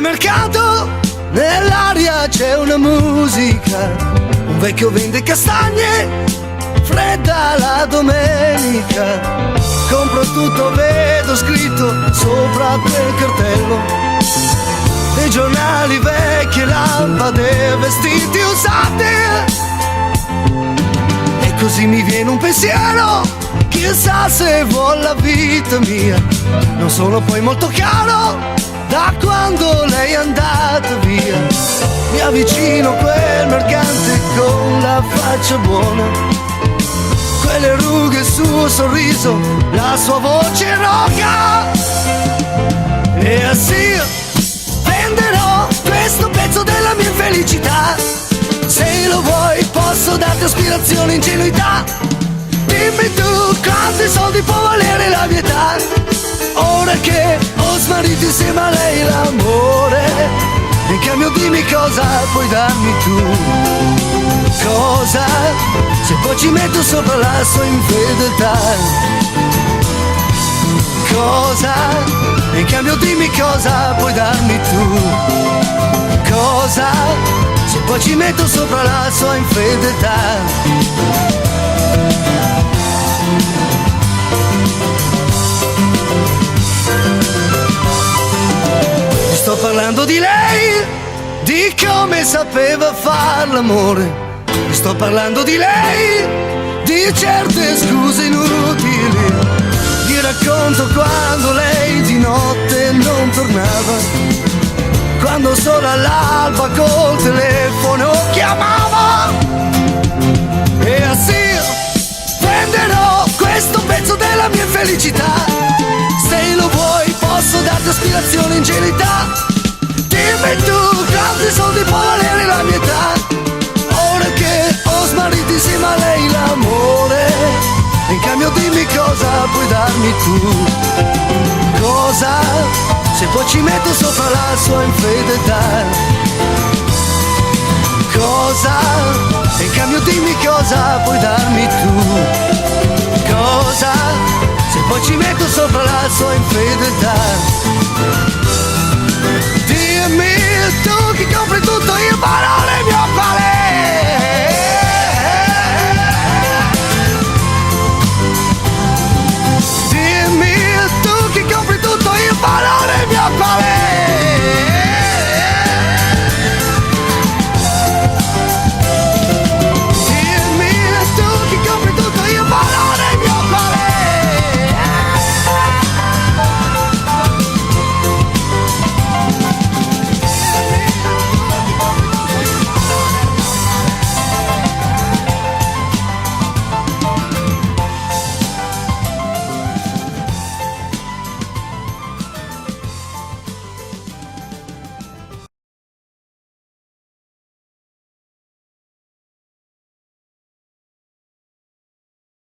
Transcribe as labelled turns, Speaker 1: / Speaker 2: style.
Speaker 1: mercato, nell'aria c'è una musica. Un vecchio vende castagne, fredda la domenica. Compro tutto, vedo scritto sopra quel cartello. Dei giornali vecchi, lampade, vestiti usati. E così mi viene un pensiero, chissà se vuol la vita mia. Non sono poi molto caro da quando lei è andata via. Mi avvicino a quel mercante con la faccia buona, quelle rughe, il suo sorriso, la sua voce roca. E sì, venderò questo pezzo della mia felicità. Se lo vuoi posso darti aspirazione, ingenuità. Dimmi tu quanti soldi può valere la mia età. Ora che ho smarrito insieme a lei l'amore, in cambio dimmi cosa puoi darmi tu. Cosa? Se poi ci metto sopra la sua infedeltà. Cosa? In cambio dimmi cosa puoi darmi tu. Cosa? Se poi ci metto sopra la sua infedeltà. Sto parlando di lei, di come sapeva far l'amore. Sto parlando di lei, di certe scuse inutili. Ti racconto quando lei di notte non tornava, quando solo all'alba col telefono chiamava. E sì, prenderò questo pezzo della mia felicità. Se lo vuoi posso darti aspirazione, ingenuità. Dimmi tu quanti soldi può valere la mia età. Ora che ho smarrito insieme a lei l'amore, in cambio dimmi cosa puoi darmi tu. Cosa? Se poi ci metto sopra la sua infedeltà. Cosa? In cambio dimmi cosa puoi darmi tu. Cosa? Se poi ci metto sopra la sua infedeltà.